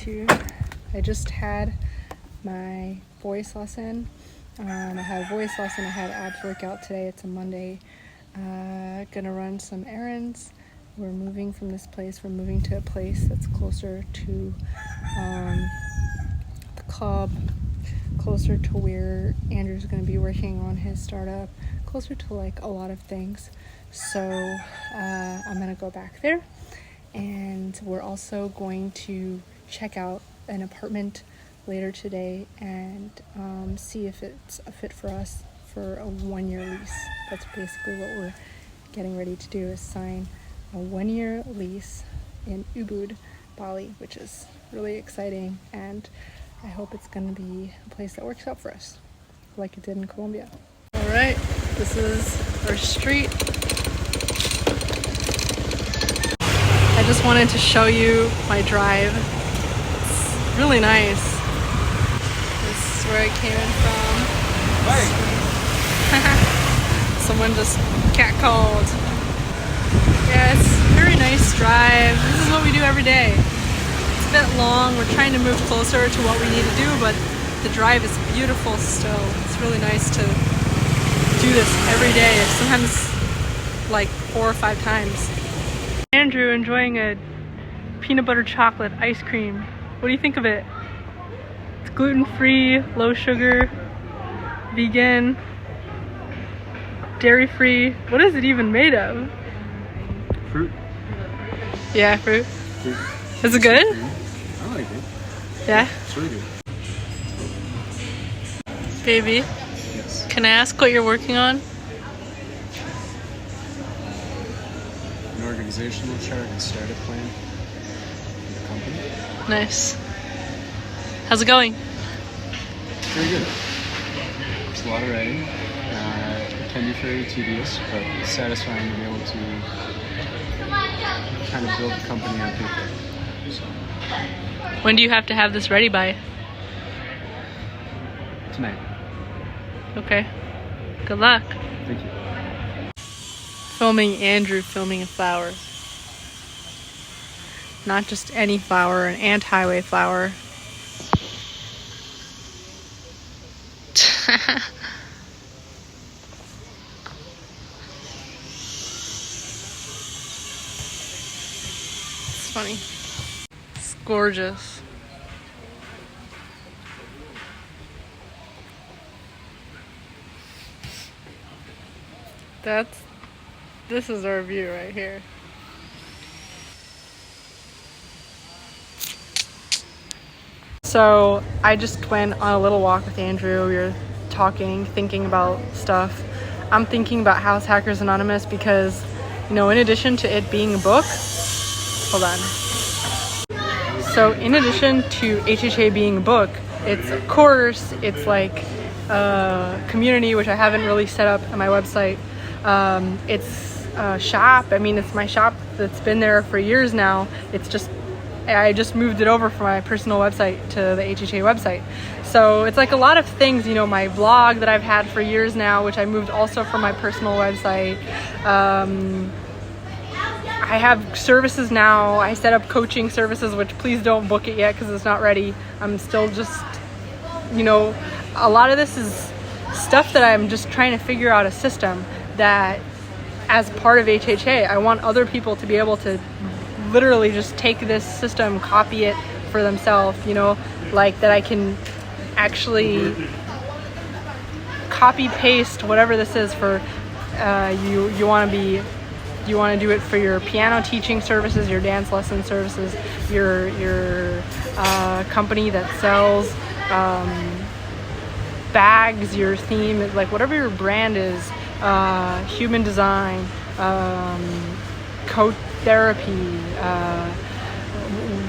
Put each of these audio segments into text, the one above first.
I just had my voice lesson. I had a voice lesson, I had abs workout today. It's a Monday. Gonna run some errands. We're moving from this place. We're moving to a place that's closer to the club, closer to where Andrew's gonna be working on his startup, closer to like a lot of things. So I'm gonna go back there, and we're also going to check out an apartment later today and see if it's a fit for us for a 1-year lease. That's basically what we're getting ready to do, is sign a 1-year lease in Ubud, Bali, which is really exciting, and I hope it's going to be a place that works out for us like it did in Colombia. All right, this is our street. I just wanted to show you my drive. It's really nice. This is where I came in from. Someone just catcalled. Yeah, it's a very nice drive. This is what we do every day. It's a bit long. We're trying to move closer to what we need to do, but the drive is beautiful still. It's really nice to do this every day, sometimes like 4 or 5 times. Andrew enjoying a peanut butter chocolate ice cream. What do you think of it? It's gluten-free, low sugar, vegan, dairy-free. What is it even made of? Fruit. Yeah, fruit. Is it good? I like it. Yeah? It's really good. Baby, Yes. can I ask what you're working on? An organizational chart and startup plan for the company. Nice. How's it going? Very good. It's a lot of writing. It can be very tedious, but it's satisfying to be able to kind of build the company on paper. So, When do you have to have this ready by? tonight. Okay. Good luck. Thank you. Filming Andrew filming a flower. Not just any flower, an ant-highway flower. It's funny. It's gorgeous. This is our view right here. So I just went on a little walk with Andrew. We were talking, thinking about stuff. I'm thinking about House Hackers Anonymous because, you know, in addition to it being a book, hold on. So in addition to HHA being a book, it's a course, it's like a community, which I haven't really set up on my website. It's a shop. I mean, it's my shop that's been there for years now. I just moved it over from my personal website to the HHA website. So it's like a lot of things, you know, my vlog that I've had for years now, which I moved also from my personal website. I have services now. I set up coaching services, which please don't book it yet because it's not ready. I'm still just, you know, a lot of this is stuff that I'm just trying to figure out a system that, as part of HHA, I want other people to be able to literally just take this system, copy it for themselves, you know, like that I can actually copy paste whatever this is for you want to do it for your piano teaching services, your dance lesson services, your company that sells bags, your theme, like whatever your brand is, human design, coach therapy,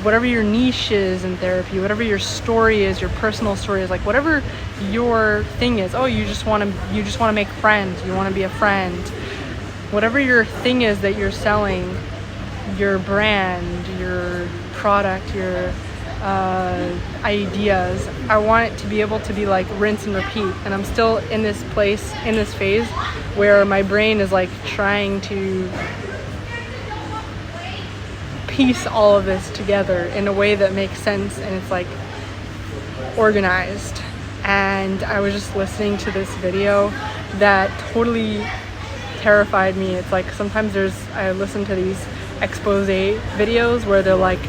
whatever your niche is in therapy, whatever your story is, your personal story is, like whatever your thing is. Oh, you just want to make friends, you want to be a friend, whatever your thing is that you're selling, your brand, your product, your ideas, I want it to be able to be like rinse and repeat. And I'm still in this place, in this phase where my brain is like trying to piece all of this together in a way that makes sense and it's like organized. And I was just listening to this video that totally terrified me. It's like sometimes I listen to these expose videos where they're like,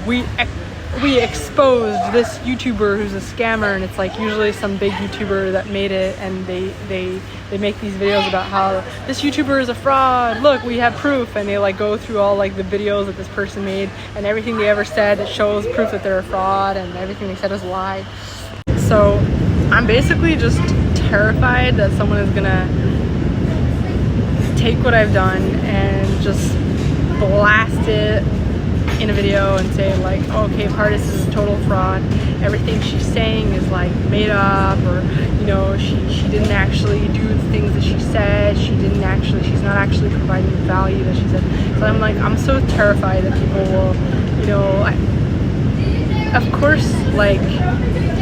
we exposed this YouTuber who's a scammer, and it's like usually some big YouTuber that made it, and they make these videos about how this YouTuber is a fraud, look, we have proof, and they like go through all like the videos that this person made and everything they ever said that shows proof that they're a fraud, and everything they said is a lie. So I'm basically just terrified that someone is gonna take what I've done and just blast it in a video and say like, okay, Pardes is a total fraud, everything she's saying is like made up, or you know, she didn't actually do the things that she said, she's not actually providing the value that she said. So I'm so terrified that people will, you know, of course, like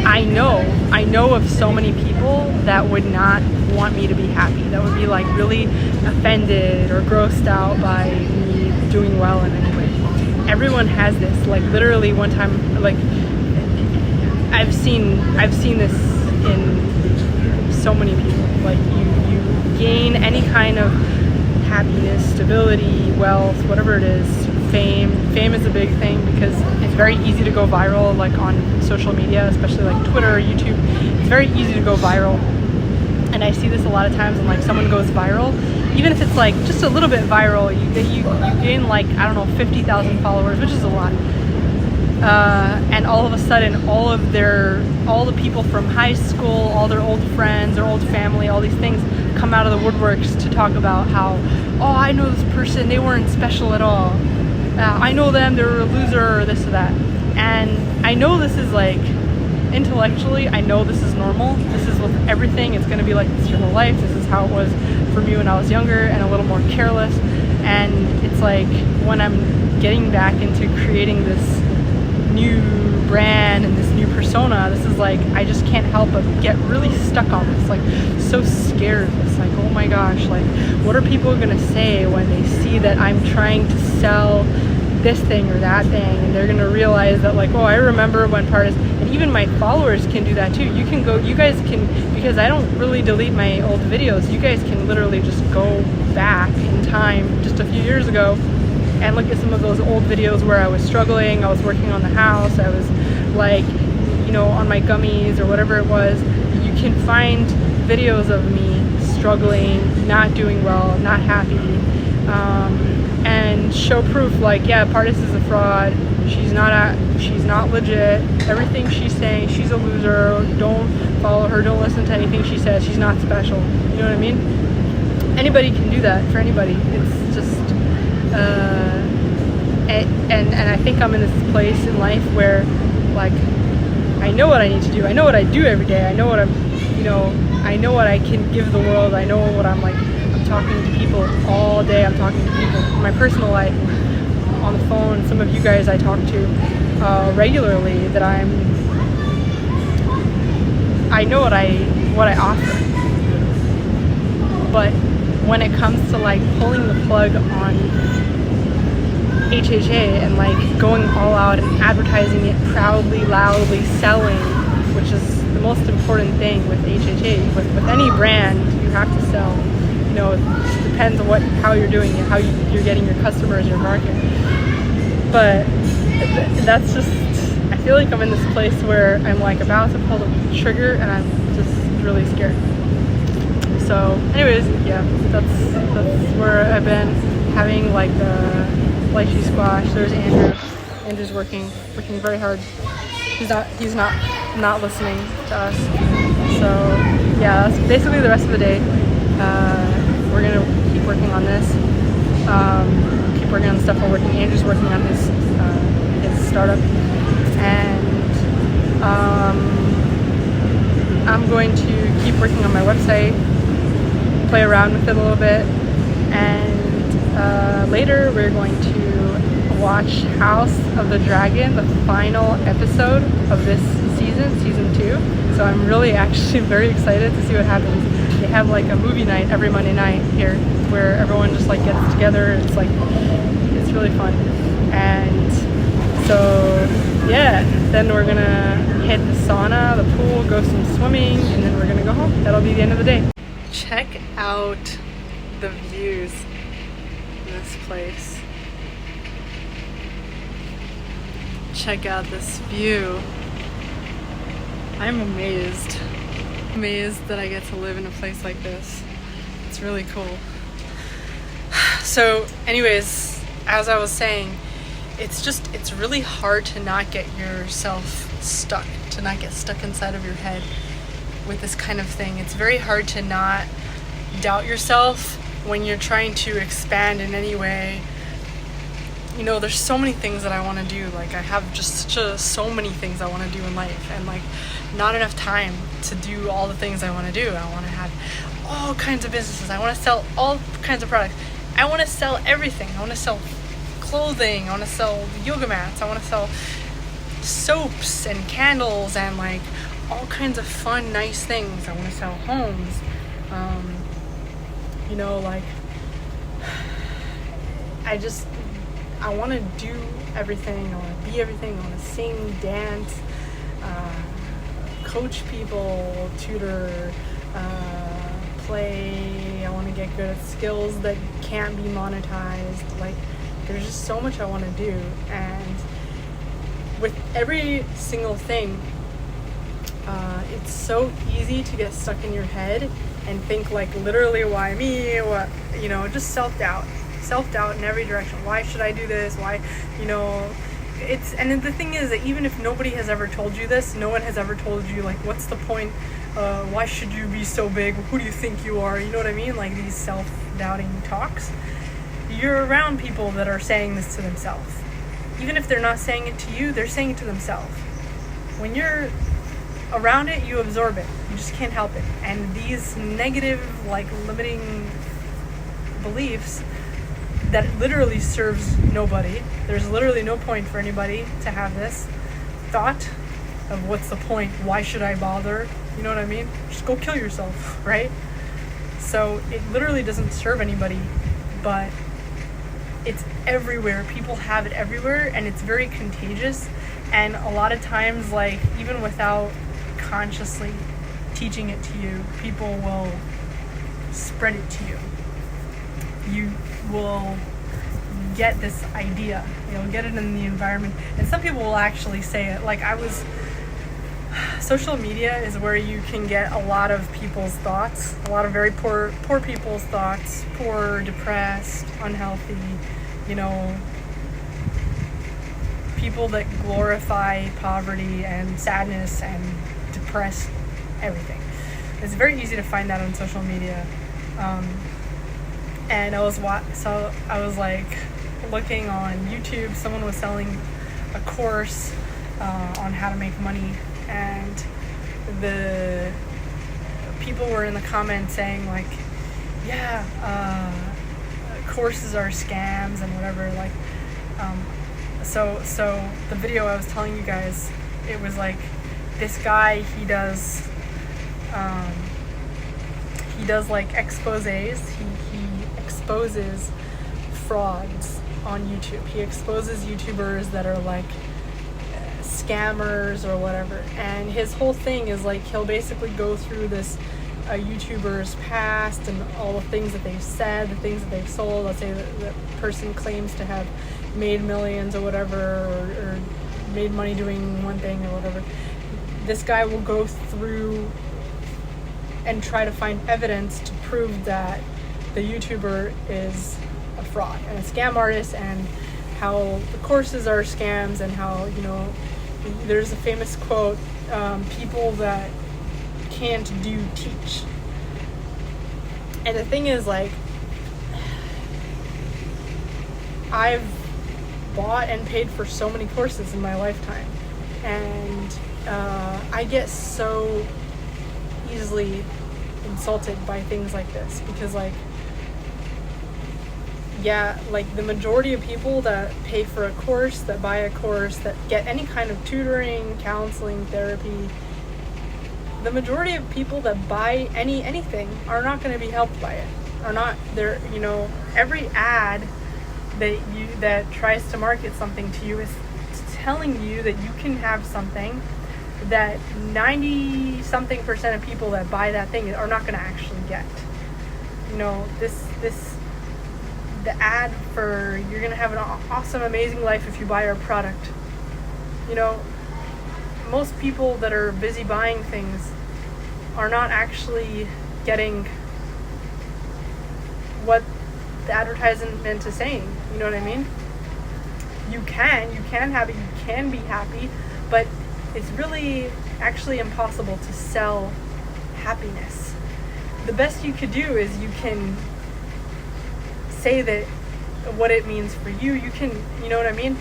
I know of so many people that would not want me to be happy, that would be like really offended or grossed out by me doing well in any way. Everyone has this, like literally one time, like I've seen this in so many people. Like you gain any kind of happiness, stability, wealth, whatever it is, fame is a big thing because it's very easy to go viral, like on social media, especially like Twitter or YouTube. It's very easy to go viral, and I see this a lot of times when like someone goes viral, even if it's like just a little bit viral, you gain like, I don't know, 50,000 followers, which is a lot, and all of a sudden all the people from high school, all their old friends, their old family, all these things come out of the woodworks to talk about how, oh, I know this person, they weren't special at all, I know them, they're a loser, or this or that. And I know this is like, intellectually, I know this is normal. This is with everything. It's going to be like this your whole life. This is how it was for me when I was younger and a little more careless. And it's like when I'm getting back into creating this new brand and this new persona, this is like, I just can't help but get really stuck on this, like so scared. It's like, oh my gosh, like what are people going to say when they see that I'm trying to sell this thing or that thing, and they're gonna realize that like, oh, I remember when Pardes, and even my followers can do that too. You guys can, because I don't really delete my old videos, you guys can literally just go back in time just a few years ago and look at some of those old videos where I was struggling, I was working on the house, I was like, you know, on my gummies or whatever it was. You can find videos of me struggling, not doing well, not happy, and show proof like, yeah, Pardes is a fraud, she's not legit, everything she's saying, she's a loser, don't follow her, don't listen to anything she says, she's not special. You know what I mean? Anybody can do that for anybody. It's just and I think I'm in this place in life where like I know what I need to do, I know what I do every day, I know what I know what I can give the world, I know what I'm like. I'm talking to people all day, I'm talking to people in my personal life, on the phone. Some of you guys I talk to regularly that I know what I offer. But when it comes to like pulling the plug on HHA and like going all out and advertising it proudly, loudly, selling, which is the most important thing with HHA, with any brand, you have to sell. You know, it depends on how you're doing it, how you're getting your customers, your market. But that's just, I feel like I'm in this place where I'm like about to pull the trigger and I'm just really scared. So anyways, yeah, that's where I've been having like the lychee squash. There's Andrew. Andrew's working very hard. He's not listening to us. So yeah, that's basically the rest of the day. We're gonna keep working on this. Keep working on the stuff we're working. Andrew's working on his startup, and I'm going to keep working on my website, play around with it a little bit, and later we're going to watch House of the Dragon, the final episode of this season 2. So I'm really actually very excited to see what happens. they have like a movie night every Monday night here where everyone just like gets together. It's like, it's really fun. And so yeah, then we're gonna hit the sauna, the pool, go some swimming, and then we're gonna go home. That'll be the end of the day. Check out the views in this place. Check out this view. I'm amazed that I get to live in a place like this. It's really cool. So anyways, as I was saying, it's really hard to not get yourself stuck, to not get stuck inside of your head with this kind of thing. It's very hard to not doubt yourself when you're trying to expand in any way. You know, there's so many things that I want to do. Like, I have just so many things I want to do in life, and like not enough time to do all the things I want to do. I want to have all kinds of businesses. I want to sell all kinds of products. I want to sell everything. I want to sell clothing. I want to sell yoga mats. I want to sell soaps and candles and like all kinds of fun, nice things. I want to sell homes. You know, like I want to do everything. I want to be everything. I want to sing, dance, coach people, tutor, play. I want to get good at skills that can't be monetized. Like, there's just so much I want to do. And with every single thing, it's so easy to get stuck in your head and think like, literally, why me? What, you know, just self-doubt in every direction. Why should I do this? Why, you know, and the thing is that even if nobody has ever told you this, no one has ever told you like, what's the point? Why should you be so big? Who do you think you are? You know what I mean? Like these self-doubting talks. You're around people that are saying this to themselves. Even if they're not saying it to you, they're saying it to themselves. When you're around it, you absorb it. You just can't help it. And these negative, like, limiting beliefs that literally serves nobody. There's literally no point for anybody to have this thought of what's the point? Why should I bother? You know what I mean? Just go kill yourself, right? So it literally doesn't serve anybody, but it's everywhere. People have it everywhere, and it's very contagious. And a lot of times, like, even without consciously teaching it to you, people will spread it to you. You will get this idea. You'll get it in the environment. And some people will actually say it. Like, social media is where you can get a lot of people's thoughts, a lot of very poor people's thoughts, poor, depressed, unhealthy, you know, people that glorify poverty and sadness and depressed everything. It's very easy to find that on social media. And I was like looking on YouTube. Someone was selling a course on how to make money, and the people were in the comments saying like, yeah, courses are scams and whatever. Like, so the video I was telling you guys, it was like this guy, he does like exposés. He exposes frauds on YouTube. He exposes YouTubers that are like scammers or whatever. And his whole thing is like, he'll basically go through this YouTuber's past and all the things that they've said, the things that they've sold. Let's say that the person claims to have made millions or whatever, or made money doing one thing or whatever. This guy will go through and try to find evidence to prove that the YouTuber is a fraud and a scam artist, and how the courses are scams, and how, you know, there's a famous quote, people that can't do teach. And the thing is, like, I've bought and paid for so many courses in my lifetime, and I get so easily insulted by things like this, because like, yeah, like the majority of people that pay for a course, that buy a course, that get any kind of tutoring, counseling, therapy, the majority of people that buy anything are not going to be helped by it. Are not there, every ad that tries to market something to you is telling you that you can have something that 90-something% of people that buy that thing are not going to actually get. The ad for you're going to have an awesome, amazing life if you buy our product. Most people that are busy buying things are not actually getting what the advertisement is saying. You know what I mean? You can have it, you can be happy, but it's really actually impossible to sell happiness. The best you could do is you can say that what it means for you. You can, you know what I mean?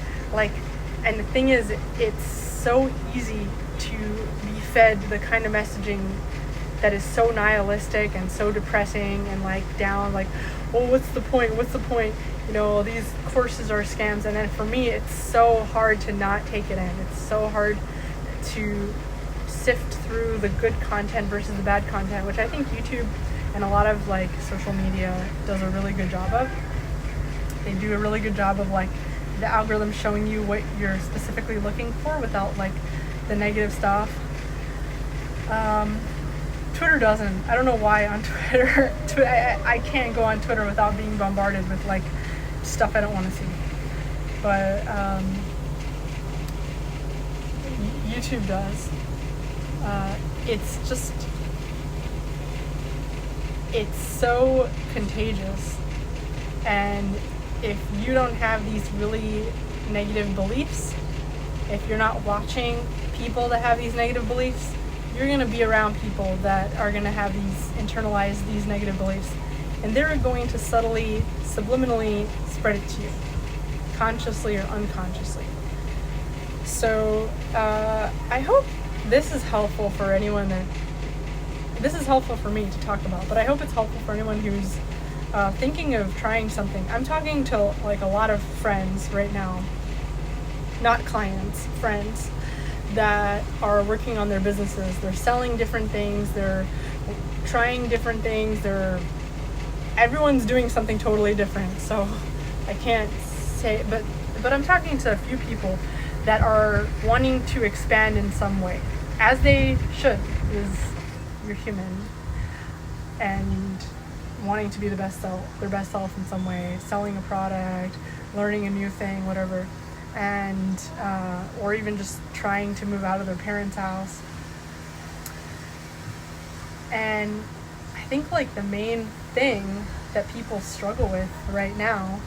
And the thing is, it's so easy to be fed the kind of messaging that is so nihilistic and so depressing and down, what's the point? These courses are scams. And then for me, it's so hard to not take it in. It's so hard to sift through the good content versus the bad content, which I think YouTube and a lot of social media does a really good job of. They do a really good job of the algorithm showing you what you're specifically looking for without the negative stuff. Twitter doesn't. I don't know why on Twitter. I can't go on Twitter without being bombarded with stuff I don't want to see. But YouTube does. It's so contagious. And if you don't have these really negative beliefs, if you're not watching people that have these negative beliefs, you're going to be around people that are going to have internalize these negative beliefs. And they're going to subtly, subliminally spread it to you, consciously or unconsciously. So I hope this is helpful for anyone this is helpful for me to talk about, but I hope it's helpful for anyone who's thinking of trying something. I'm talking to a lot of friends right now, not clients, friends that are working on their businesses. They're selling different things, they're trying different things, everyone's doing something totally different. So I can't say, but I'm talking to a few people that are wanting to expand in some way, as they should, because you're human, and wanting to be their best self in some way, selling a product, learning a new thing, whatever, and or even just trying to move out of their parents' house. And I think the main thing that people struggle with right now,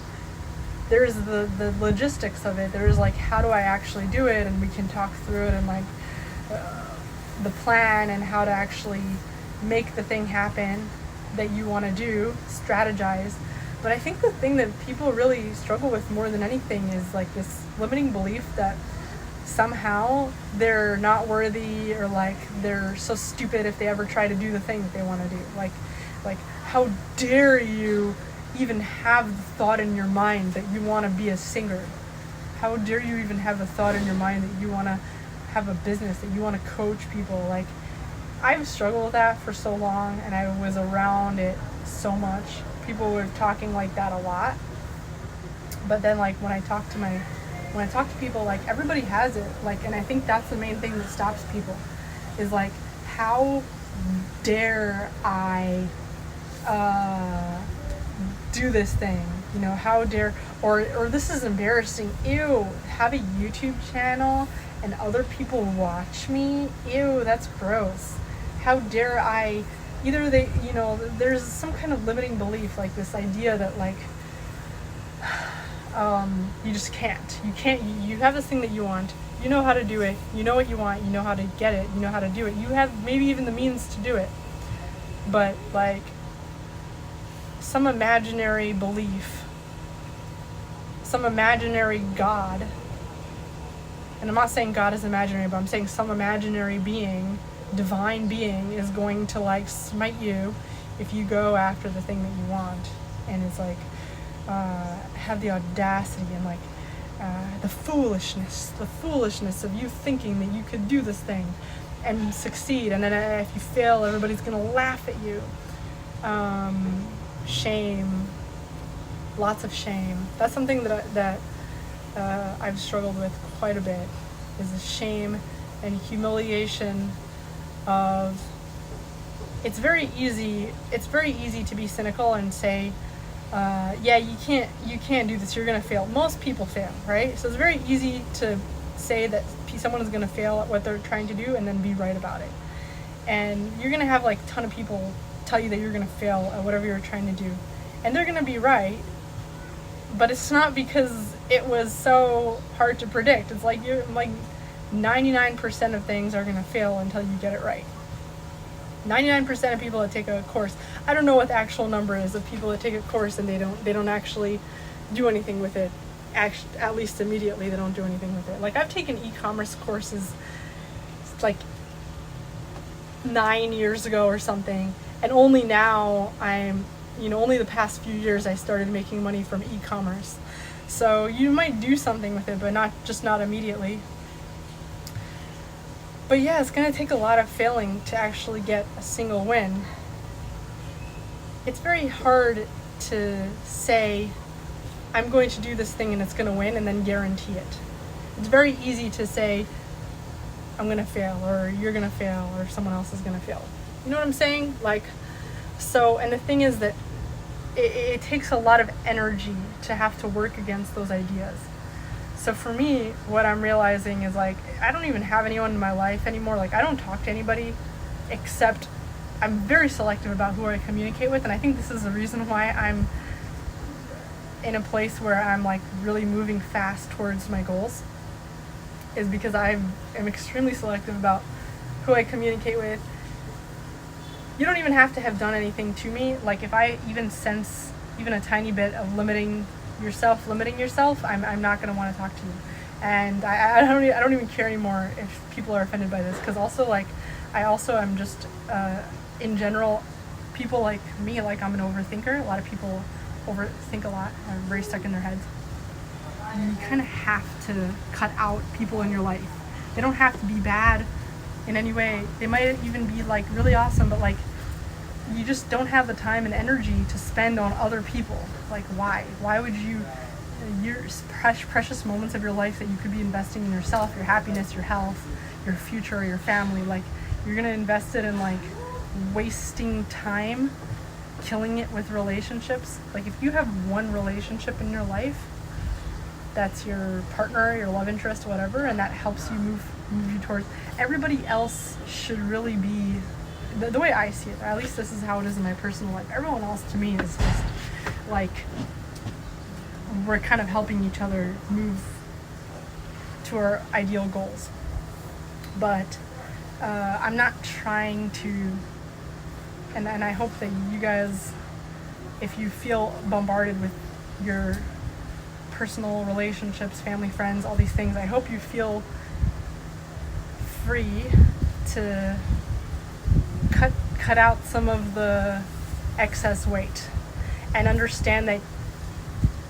there's the logistics of it. There's how do I actually do it, and we can talk through it, and the plan and how to actually make the thing happen that you want to do, strategize. But I think the thing that people really struggle with more than anything is this limiting belief that somehow they're not worthy, or they're so stupid if they ever try to do the thing that they want to do. How dare you even have the thought in your mind that you want to be a singer? How dare you even have the thought in your mind that you want to have a business, that you want to coach people? I've struggled with that for so long, and I was around it so much. People were talking like that a lot. But then when I talk to people, everybody has it. And I think that's the main thing that stops people is how dare I do this thing? How dare, or this is embarrassing. Ew, have a YouTube channel and other people watch me? Ew, that's gross. How dare I? Either there's some kind of limiting belief, this idea that you just can't. You have this thing that you want. You know how to do it. You know what you want. You know how to get it. You know how to do it. You have maybe even the means to do it. But some imaginary belief, some imaginary God, and I'm not saying God is imaginary, but I'm saying some imaginary being, divine being, is going to smite you if you go after the thing that you want. And it's have the audacity and the foolishness of you thinking that you could do this thing. and succeed, and then if you fail, everybody's gonna laugh at you. Shame, lots of shame. That's something that I've struggled with quite a bit, is the shame and humiliation of, it's very easy to be cynical and say, yeah, you can't do this, you're gonna fail. Most people fail, right? So it's very easy to say that someone is gonna fail at what they're trying to do and then be right about it. And you're gonna have like a ton of people tell you that you're gonna fail at whatever you're trying to do, and they're gonna be right, but it's not because it was so hard to predict. It's like 99% of things are gonna fail until you get it right. 99% of people that take a course, I don't know what the actual number is of people that take a course and they don't actually do anything with it. At least immediately, they don't do anything with it. Like, I've taken e-commerce courses like 9 years ago or something, and only now only the past few years I started making money from e-commerce. So you might do something with it, but not immediately. But yeah, it's gonna take a lot of failing to actually get a single win. It's very hard to say, I'm going to do this thing and it's gonna win, and then guarantee it. It's very easy to say, I'm gonna fail, or you're gonna fail, or someone else is gonna fail. You know what I'm saying? So, and the thing is that it takes a lot of energy to have to work against those ideas. So for me, what I'm realizing is, like, I don't even have anyone in my life anymore. Like, I don't talk to anybody, except I'm very selective about who I communicate with. And I think this is the reason why I'm in a place where I'm like really moving fast towards my goals, is because I am extremely selective about who I communicate with. You don't even have to have done anything to me. Like, if I even sense even a tiny bit of limiting yourself, I'm not going to want to talk to you. And I don't even care anymore if people are offended by this, because also, like, I also am just in general, people like me, like, I'm an overthinker. A lot of people overthink a lot, are very stuck in their heads. And you kind of have to cut out people in your life. They don't have to be bad in any way. They might even be like really awesome, but like, you just don't have the time and energy to spend on other people. Like, why would you, your precious moments of your life that you could be investing in yourself, your happiness, your health, your future, your family, like, you're gonna invest it in like wasting time, killing it with relationships. Like, if you have one relationship in your life that's your partner, your love interest, whatever, and that helps you move you towards, everybody else should really be, the way I see it, or at least this is how it is in my personal life, everyone else to me is just like, we're kind of helping each other move to our ideal goals. But I'm not trying to, and I hope that you guys, if you feel bombarded with your personal relationships, family, friends, all these things, I hope you feel free to cut out some of the excess weight, and understand that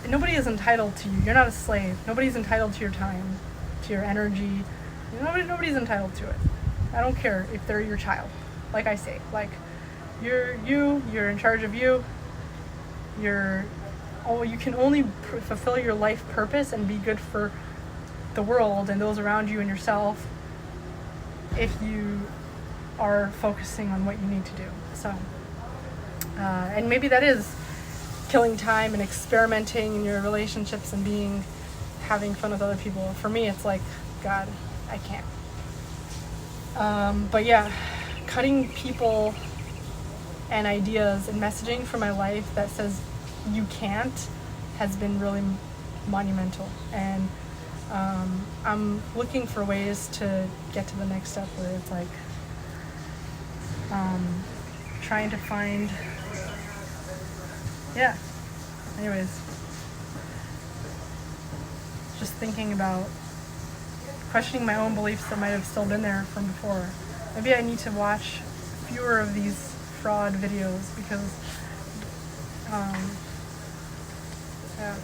nobody is entitled to you. You're not a slave. Nobody's entitled to your time, to your energy. Nobody's entitled to it. I don't care if they're your child. Like I say, like, you're in charge of you. You can only fulfill your life purpose and be good for the world and those around you and yourself if you are focusing on what you need to do. So, and maybe that is killing time and experimenting in your relationships and having fun with other people. For me, it's like, God, I can't. But yeah, cutting people and ideas and messaging from my life that says you can't has been really monumental. And I'm looking for ways to get to the next step where it's like trying to find, yeah, anyways, just thinking about questioning my own beliefs that might have still been there from before. Maybe I need to watch fewer of these fraud videos, because yeah,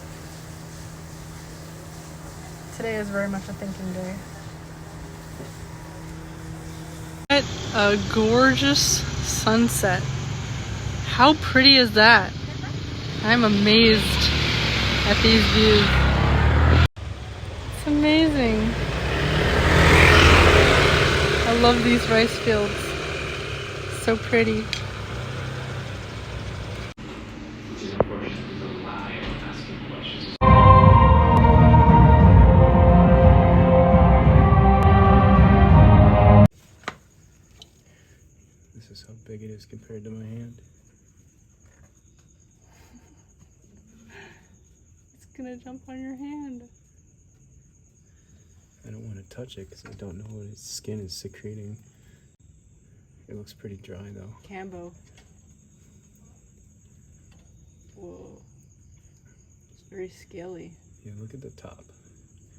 today is very much a thinking day. A gorgeous sunset. How pretty is that? I'm amazed at these views. It's amazing. I love these rice fields. So pretty. This is how big it is compared to my hand. It's gonna jump on your hand. I don't want to touch it because I don't know what its skin is secreting. It looks pretty dry though. Cambo. Whoa. It's very scaly. Yeah, look at the top.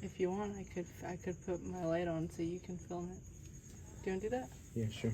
If you want, I could put my light on so you can film it. Do you want to do that? Yeah, sure.